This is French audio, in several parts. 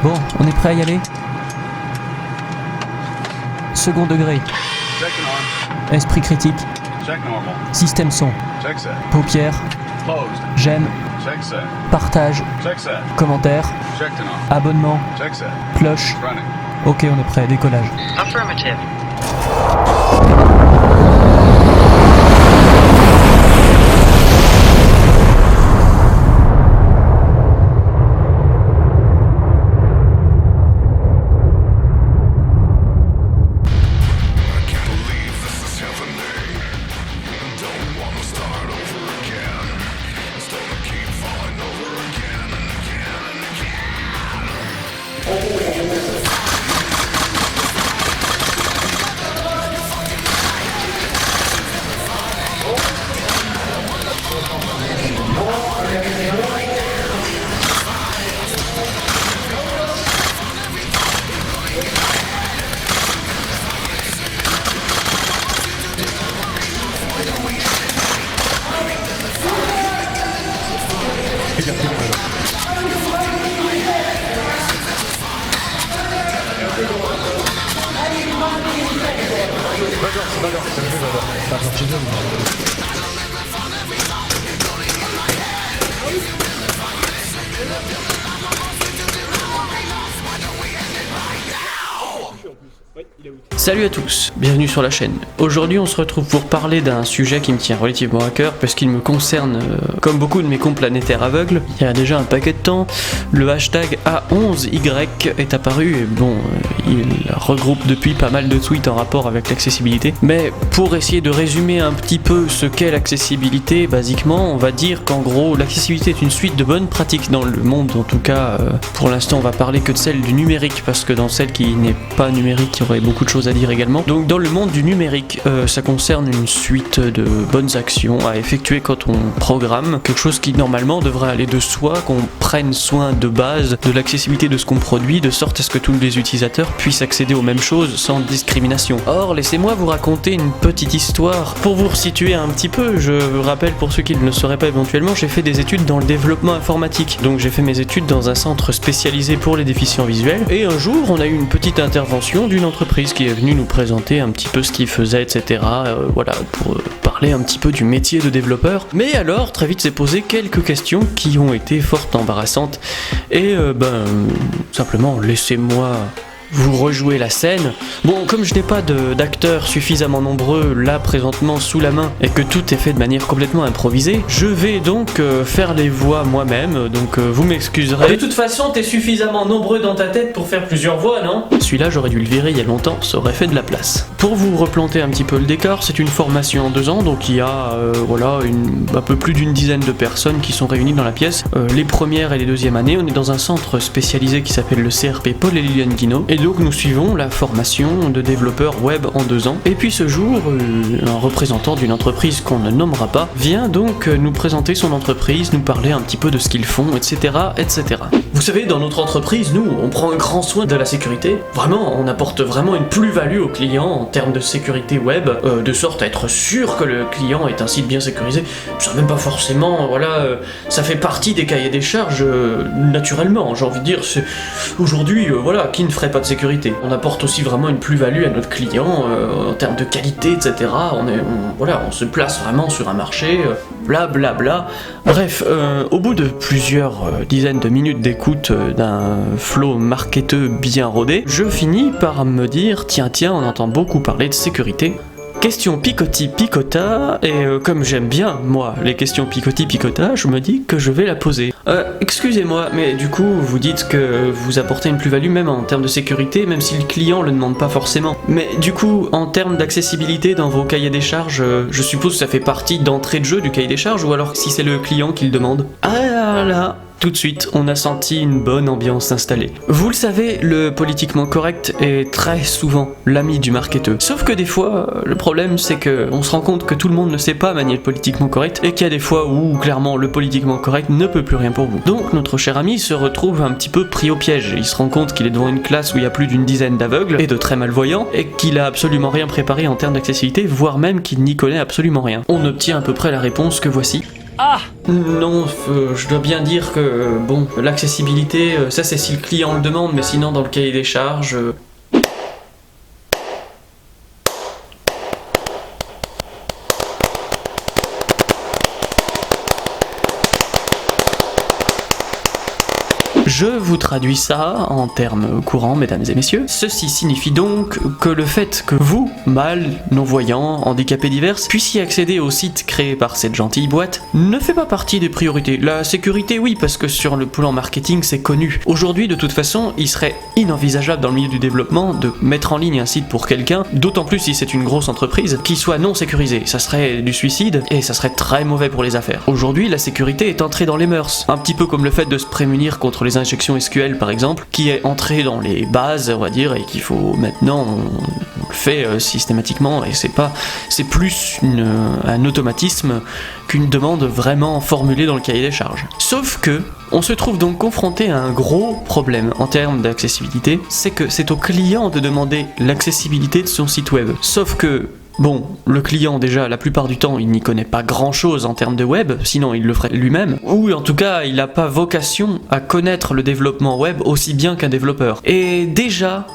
Bon, on est prêt à y aller? Second degré. Check and on. Esprit critique. Check normal. Système son. Check set. Paupières. Closed. J'aime. Check set. Partage. Check set. Commentaire. Checked and on. Abonnement. Check set. Cloche. Running. Ok, on est prêt. Décollage. Affirmative. Salut à tous, bienvenue sur la chaîne. Aujourd'hui on se retrouve pour parler d'un sujet qui me tient relativement à cœur parce qu'il me concerne comme beaucoup de mes comptes planétaires aveugles. Il y a déjà un paquet de temps, le hashtag A11Y est apparu et bon, il regroupe depuis pas mal de tweets en rapport avec l'accessibilité. Mais pour essayer de résumer un petit peu ce qu'est l'accessibilité, basiquement on va dire qu'en gros l'accessibilité est une suite de bonnes pratiques dans le monde, en tout cas pour l'instant on va parler que de celle du numérique parce que dans celle qui n'est pas numérique il y aurait beaucoup de choses à dire également. Donc dans le monde du numérique, ça concerne une suite de bonnes actions à effectuer quand on programme, quelque chose qui normalement devrait aller de soi, qu'on prenne soin de base de l'accessibilité de ce qu'on produit, de sorte à ce que tous les utilisateurs puissent accéder aux mêmes choses sans discrimination. Or, laissez-moi vous raconter une petite histoire. Pour vous resituer un petit peu, je rappelle pour ceux qui ne le sauraient pas éventuellement, j'ai fait des études dans le développement informatique. Donc j'ai fait mes études dans un centre spécialisé pour les déficients visuels, et un jour on a eu une petite intervention d'une entreprise qui est venue nous présenter un petit peu ce qu'il faisait, etc. Voilà, pour parler un petit peu du métier de développeur. Mais alors, très vite s'est posé quelques questions qui ont été fort embarrassantes. Et simplement, laissez-moi vous rejouez la scène. Bon, comme je n'ai pas d'acteurs suffisamment nombreux là présentement sous la main et que tout est fait de manière complètement improvisée, je vais donc faire les voix moi-même, donc vous m'excuserez. De toute façon, t'es suffisamment nombreux dans ta tête pour faire plusieurs voix, non? Celui-là, j'aurais dû le virer il y a longtemps, ça aurait fait de la place. Pour vous replanter un petit peu le décor, c'est une formation en 2 ans, donc il y a voilà, un peu plus d'une dizaine de personnes qui sont réunies dans la pièce. Les premières et les deuxièmes années, on est dans un centre spécialisé qui s'appelle le CRP Paul et Liliane Guinaud, et donc nous suivons la formation de développeurs web en 2 ans. Et puis ce jour, un représentant d'une entreprise qu'on ne nommera pas vient donc nous présenter son entreprise, nous parler un petit peu de ce qu'ils font, etc., etc. Vous savez, dans notre entreprise, nous, on prend un grand soin de la sécurité. Vraiment, on apporte vraiment une plus-value aux clients en termes de sécurité web, de sorte à être sûr que le client est un site bien sécurisé. Ça même pas forcément, voilà, ça fait partie des cahiers des charges naturellement. J'ai envie de dire, aujourd'hui, voilà, qui ne ferait pas de sécurité? On apporte aussi vraiment une plus-value à notre client en termes de qualité, etc. On se place vraiment sur un marché, blablabla. Bref, au bout de plusieurs dizaines de minutes d'écoute d'un flow marketeux bien rodé, je finis par me dire tiens, on entend beaucoup parler de sécurité. Question picota, et comme j'aime bien, moi, les questions picota, je me dis que je vais la poser. Excusez-moi, mais du coup, vous dites que vous apportez une plus-value même en termes de sécurité, même si le client le demande pas forcément. Mais du coup, en termes d'accessibilité dans vos cahiers des charges, je suppose que ça fait partie d'entrée de jeu du cahier des charges, ou alors si c'est le client qui le demande? Ah là, tout de suite, on a senti une bonne ambiance s'installer. Vous le savez, le politiquement correct est très souvent l'ami du marketeur. Sauf que des fois, le problème c'est que on se rend compte que tout le monde ne sait pas manier le politiquement correct et qu'il y a des fois où clairement le politiquement correct ne peut plus rien pour vous. Donc notre cher ami se retrouve un petit peu pris au piège. Il se rend compte qu'il est devant une classe où il y a plus d'une dizaine d'aveugles et de très malvoyants et qu'il a absolument rien préparé en termes d'accessibilité, voire même qu'il n'y connaît absolument rien. On obtient à peu près la réponse que voici. Non, je dois bien dire que, bon, l'accessibilité, ça c'est si le client le demande, mais sinon dans le cahier des charges... Je vous traduis ça en termes courants, mesdames et messieurs. Ceci signifie donc que le fait que vous, mâles, non-voyants, handicapés divers, puissiez accéder au site créé par cette gentille boîte ne fait pas partie des priorités. La sécurité, oui, parce que sur le plan marketing, c'est connu. Aujourd'hui, de toute façon, il serait inenvisageable dans le milieu du développement de mettre en ligne un site pour quelqu'un, d'autant plus si c'est une grosse entreprise, qui soit non sécurisé. Ça serait du suicide et ça serait très mauvais pour les affaires. Aujourd'hui, la sécurité est entrée dans les mœurs, un petit peu comme le fait de se prémunir contre les injection SQL par exemple, qui est entré dans les bases, on va dire, et qu'il faut maintenant, on le fait systématiquement, et c'est plus un automatisme qu'une demande vraiment formulée dans le cahier des charges. Sauf que, on se trouve donc confronté à un gros problème en termes d'accessibilité, c'est que c'est au client de demander l'accessibilité de son site web. Sauf que, bon, le client déjà, la plupart du temps, il n'y connaît pas grand-chose en termes de web, sinon il le ferait lui-même, ou en tout cas, il n'a pas vocation à connaître le développement web aussi bien qu'un développeur. Et déjà,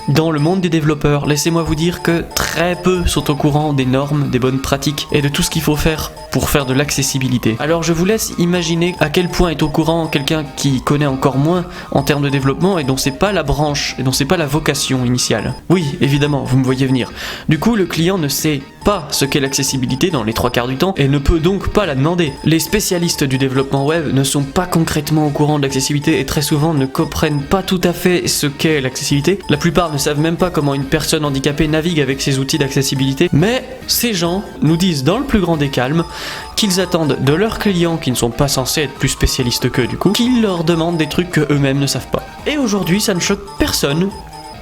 dans le monde des développeurs, laissez-moi vous dire que très peu sont au courant des normes, des bonnes pratiques et de tout ce qu'il faut faire pour faire de l'accessibilité. Alors je vous laisse imaginer à quel point est au courant quelqu'un qui connaît encore moins en termes de développement et dont c'est pas la branche, et dont c'est pas la vocation initiale. Oui, évidemment, vous me voyez venir. Du coup, le client ne sait pas ce qu'est l'accessibilité dans les 3/4 du temps et ne peut donc pas la demander. Les spécialistes du développement web ne sont pas concrètement au courant de l'accessibilité et très souvent ne comprennent pas tout à fait ce qu'est l'accessibilité. La plupart ne savent même pas comment une personne handicapée navigue avec ces outils d'accessibilité, mais ces gens nous disent dans le plus grand des calmes qu'ils attendent de leurs clients, qui ne sont pas censés être plus spécialistes qu'eux du coup, qu'ils leur demandent des trucs que eux-mêmes ne savent pas. Et aujourd'hui, ça ne choque personne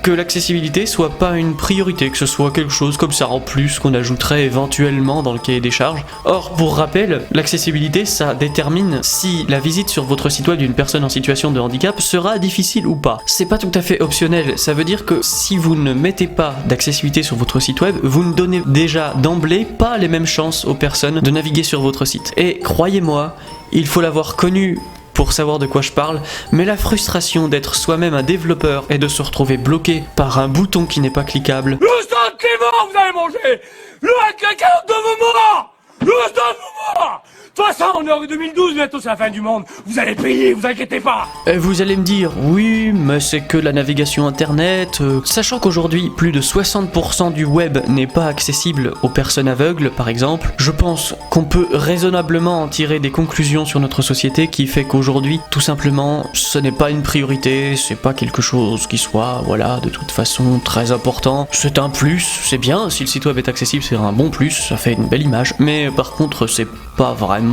que l'accessibilité soit pas une priorité, que ce soit quelque chose comme ça en plus qu'on ajouterait éventuellement dans le cahier des charges. Or, pour rappel, l'accessibilité, ça détermine si la visite sur votre site web d'une personne en situation de handicap sera difficile ou pas. C'est pas tout à fait optionnel, ça veut dire que si vous ne mettez pas d'accessibilité sur votre site web, vous ne donnez déjà d'emblée pas les mêmes chances aux personnes de naviguer sur votre site. Et croyez-moi, il faut l'avoir connu pour savoir de quoi je parle, mais la frustration d'être soi-même un développeur et de se retrouver bloqué par un bouton qui n'est pas cliquable. Le sentiment, vous allez manger. Le quelqu'un de vos morts. Le sentiment. De toute façon, on est en 2012, bientôt c'est la fin du monde. Vous allez payer, vous inquiétez pas. Et vous allez me dire, oui, mais c'est que la navigation internet. Sachant qu'aujourd'hui, plus de 60% du web n'est pas accessible aux personnes aveugles, par exemple, je pense qu'on peut raisonnablement en tirer des conclusions sur notre société qui fait qu'aujourd'hui, tout simplement, ce n'est pas une priorité, c'est pas quelque chose qui soit, voilà, de toute façon, très important. C'est un plus, c'est bien, si le site web est accessible, c'est un bon plus, ça fait une belle image, mais par contre, c'est pas vraiment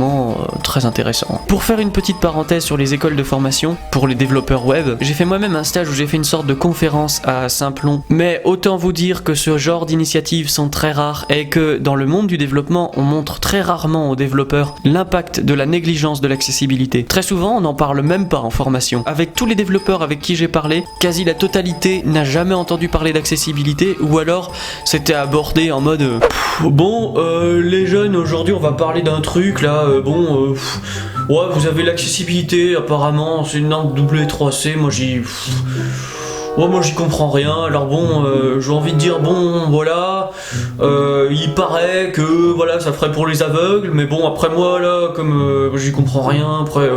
très intéressant. Pour faire une petite parenthèse sur les écoles de formation pour les développeurs web, j'ai fait moi-même un stage où j'ai fait une sorte de conférence à Saint-Plon, mais autant vous dire que ce genre d'initiatives sont très rares et que dans le monde du développement, on montre très rarement aux développeurs l'impact de la négligence de l'accessibilité. Très souvent, on n'en parle même pas en formation. Avec tous les développeurs avec qui j'ai parlé, quasi la totalité n'a jamais entendu parler d'accessibilité, ou alors c'était abordé en mode les jeunes, aujourd'hui on va parler d'un truc là, ouais, vous avez l'accessibilité, apparemment, c'est une norme W3C, moi j'y comprends rien, alors j'ai envie de dire, voilà, il paraît que, voilà, ça ferait pour les aveugles, mais bon, après moi, là, comme j'y comprends rien, après,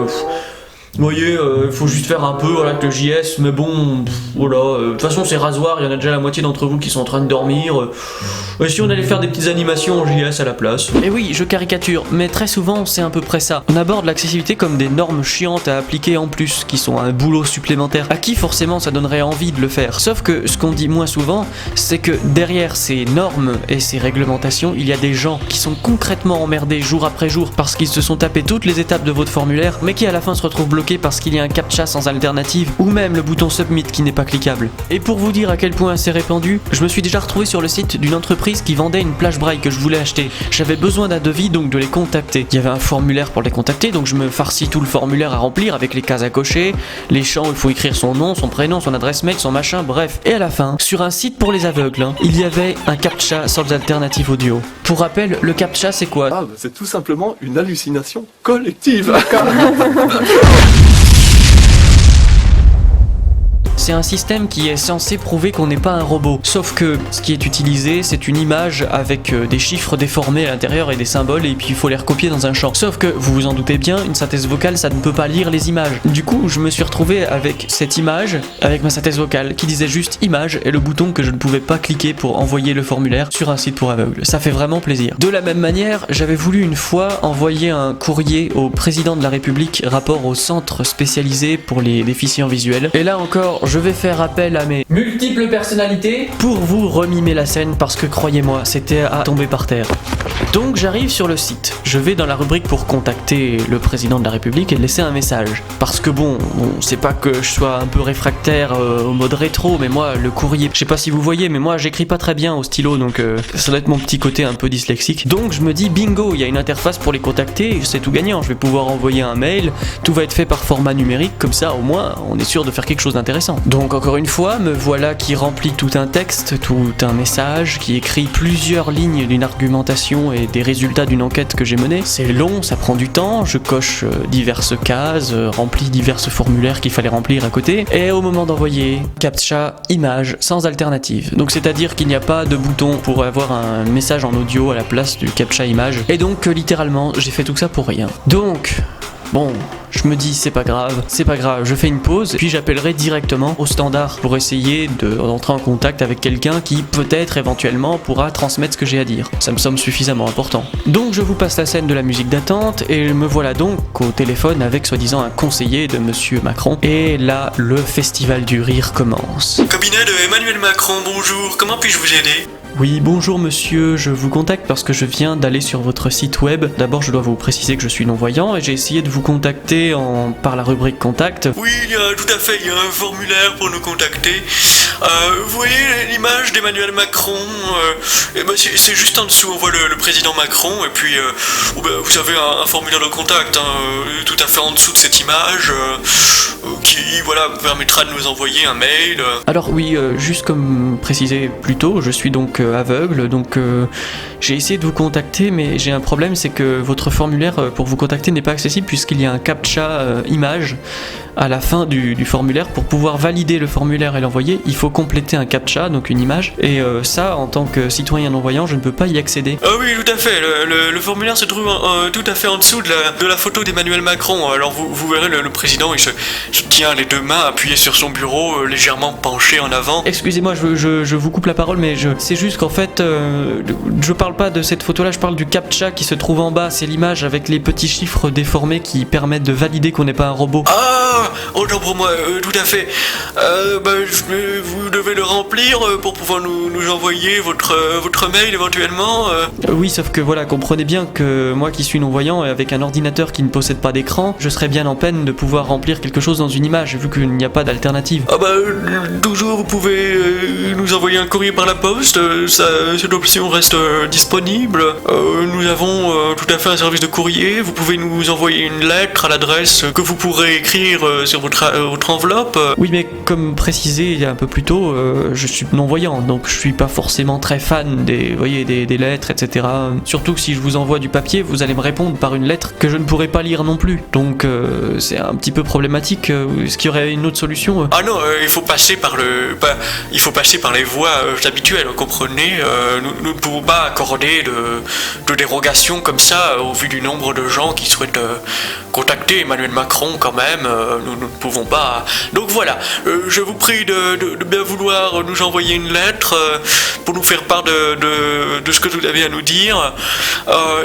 vous voyez, il faut juste faire un peu, voilà, avec le JS, mais de toute façon c'est rasoir, il y en a déjà la moitié d'entre vous qui sont en train de dormir, et si on allait faire des petites animations en JS à la place. Et oui, je caricature, mais très souvent c'est à peu près ça. On aborde l'accessibilité comme des normes chiantes à appliquer en plus, qui sont un boulot supplémentaire, à qui forcément ça donnerait envie de le faire. Sauf que ce qu'on dit moins souvent, c'est que derrière ces normes et ces réglementations, il y a des gens qui sont concrètement emmerdés jour après jour parce qu'ils se sont tapés toutes les étapes de votre formulaire, mais qui à la fin se retrouvent bloqués bloqué parce qu'il y a un captcha sans alternative, ou même le bouton submit qui n'est pas cliquable. Et pour vous dire à quel point c'est répandu, je me suis déjà retrouvé sur le site d'une entreprise qui vendait une plage braille que je voulais acheter. J'avais besoin d'un devis, donc de les contacter. Il y avait un formulaire pour les contacter, donc je me farcis tout le formulaire à remplir avec les cases à cocher, les champs où il faut écrire son nom, son prénom, son adresse mail, son machin, bref. Et à la fin, sur un site pour les aveugles, il y avait un captcha sans alternative audio. Pour rappel, le captcha c'est quoi? Ah, bah, c'est tout simplement une hallucination collective. C'est un système qui est censé prouver qu'on n'est pas un robot. Sauf que ce qui est utilisé, c'est une image avec des chiffres déformés à l'intérieur et des symboles, et puis il faut les recopier dans un champ. Sauf que, vous vous en doutez bien, une synthèse vocale, ça ne peut pas lire les images. Du coup, je me suis retrouvé avec cette image, avec ma synthèse vocale, qui disait juste image et le bouton que je ne pouvais pas cliquer pour envoyer le formulaire sur un site pour aveugles. Ça fait vraiment plaisir. De la même manière, j'avais voulu une fois envoyer un courrier au président de la République, rapport au centre spécialisé pour les déficients visuels. Et là encore, je vais faire appel à mes multiples personnalités pour vous remimer la scène parce que croyez-moi, c'était à tomber par terre. Donc j'arrive sur le site, je vais dans la rubrique pour contacter le président de la République et laisser un message. Parce que bon, c'est pas que je sois un peu réfractaire au mode rétro, mais moi le courrier, je sais pas si vous voyez, mais moi j'écris pas très bien au stylo, donc ça doit être mon petit côté un peu dyslexique. Donc je me dis bingo, il y a une interface pour les contacter, c'est tout gagnant, je vais pouvoir envoyer un mail, tout va être fait par format numérique, comme ça au moins on est sûr de faire quelque chose d'intéressant. Donc encore une fois, me voilà qui remplit tout un texte, tout un message, qui écrit plusieurs lignes d'une argumentation et des résultats d'une enquête que j'ai menée. C'est long, ça prend du temps, je coche diverses cases, remplis diverses formulaires qu'il fallait remplir à côté, et au moment d'envoyer, captcha, image, sans alternative. Donc c'est-à-dire qu'il n'y a pas de bouton pour avoir un message en audio à la place du captcha image, et donc littéralement, j'ai fait tout ça pour rien. Donc... bon, je me dis c'est pas grave, je fais une pause, puis j'appellerai directement au standard pour essayer d'entrer en contact avec quelqu'un qui peut-être éventuellement pourra transmettre ce que j'ai à dire. Ça me semble suffisamment important. Donc je vous passe la scène de la musique d'attente et me voilà donc au téléphone avec soi-disant un conseiller de Monsieur Macron. Et là, le festival du rire commence. Cabinet de Emmanuel Macron, bonjour, comment puis-je vous aider ? Oui, bonjour monsieur, je vous contacte parce que je viens d'aller sur votre site web. D'abord, je dois vous préciser que je suis non-voyant et j'ai essayé de vous contacter par la rubrique contact. Oui, tout à fait, il y a un formulaire pour nous contacter. Vous voyez l'image d'Emmanuel Macron, c'est juste en dessous, on voit le président Macron, et puis vous avez un formulaire de contact tout à fait en dessous de cette image, qui vous permettra de nous envoyer un mail. Alors oui, juste comme précisé plus tôt, je suis donc aveugle, donc j'ai essayé de vous contacter, mais j'ai un problème, c'est que votre formulaire pour vous contacter n'est pas accessible puisqu'il y a un captcha image à la fin du formulaire. Pour pouvoir valider le formulaire et l'envoyer, il faut compléter un captcha, donc une image, et ça, en tant que citoyen non-voyant, je ne peux pas y accéder. Ah oui, tout à fait, le formulaire se trouve tout à fait en dessous de la photo d'Emmanuel Macron. Alors vous verrez le président, il se tient les deux mains appuyées sur son bureau, légèrement penché en avant. Excusez-moi, je vous coupe la parole, mais c'est juste qu'en fait, je parle pas de cette photo-là, je parle du captcha qui se trouve en bas, c'est l'image avec les petits chiffres déformés qui permettent de valider qu'on n'est pas un robot. Ah, autant pour moi, tout à fait. Vous devez le remplir pour pouvoir nous envoyer votre mail éventuellement. Oui, sauf que voilà, comprenez bien que moi qui suis non-voyant et avec un ordinateur qui ne possède pas d'écran, je serais bien en peine de pouvoir remplir quelque chose dans une image, vu qu'il n'y a pas d'alternative. Ah toujours vous pouvez nous envoyer un courrier par la poste, cette option reste disponible. Nous avons tout à fait un service de courrier, vous pouvez nous envoyer une lettre à l'adresse que vous pourrez écrire sur votre enveloppe. Oui, mais comme précisé il y a un peu plus tôt, je suis non-voyant, donc je suis pas forcément très fan des lettres, etc. Surtout que si je vous envoie du papier, vous allez me répondre par une lettre que je ne pourrai pas lire non plus. Donc c'est un petit peu problématique. Est-ce qu'il y aurait une autre solution Ah non, il faut passer par les voies habituelles, vous comprenez. Nous ne pouvons pas accorder de dérogation comme ça au vu du nombre de gens qui souhaitent contacter Emmanuel Macron quand même. Nous ne pouvons pas. Donc voilà, je vous prie de bien vouloir nous envoyer une lettre pour nous faire part de ce que vous avez à nous dire.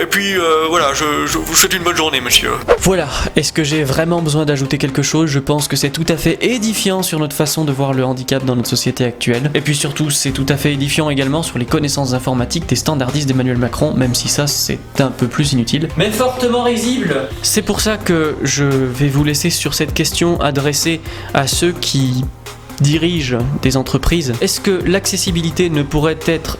Et puis voilà, je vous souhaite une bonne journée, monsieur. Voilà, est-ce que j'ai vraiment besoin d'ajouter quelque chose? je pense que c'est tout à fait édifiant sur notre façon de voir le handicap dans notre société actuelle. Et puis surtout, c'est tout à fait édifiant également sur les connaissances informatiques des standardistes d'Emmanuel Macron, même si ça, c'est un peu plus inutile. Mais fortement risible. C'est pour ça que je vais vous laisser sur cette question adressée à ceux qui dirigent des entreprises. Est-ce que l'accessibilité ne pourrait être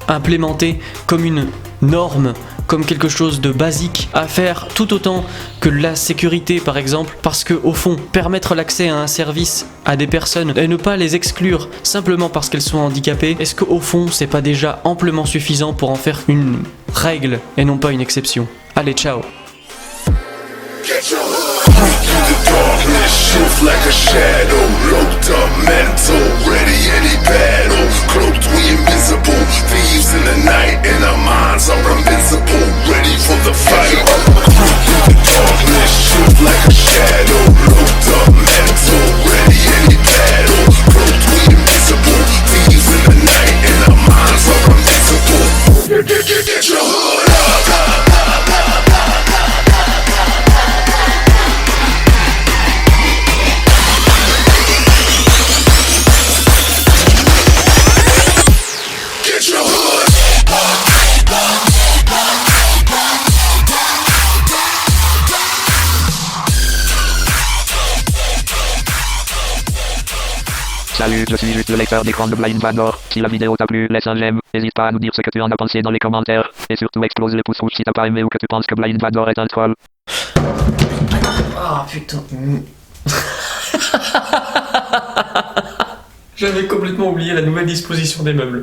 implémentée comme une norme, comme quelque chose de basique à faire tout autant que la sécurité par exemple, parce que au fond, permettre l'accès à un service à des personnes et ne pas les exclure simplement parce qu'elles sont handicapées, est-ce qu'au fond c'est pas déjà amplement suffisant pour en faire une règle et non pas une exception? Allez, ciao. Shift like a shadow, locked up mental, ready any battle, cloaked we invisible, thieves in the night and our minds are invincible, ready for the fight. Darkness shift like a shadow, locked up mental, ready any battle, cloaked we invisible, thieves in the night and our minds are invincible. Get your hood up. Salut, je suis juste le lecteur d'écran de Blind Vador. Si la vidéo t'a plu, laisse un j'aime. N'hésite pas à nous dire ce que tu en as pensé dans les commentaires. Et surtout explose le pouce rouge si t'as pas aimé ou que tu penses que Blind Vador est un troll. Ah putain. J'avais complètement oublié la nouvelle disposition des meubles.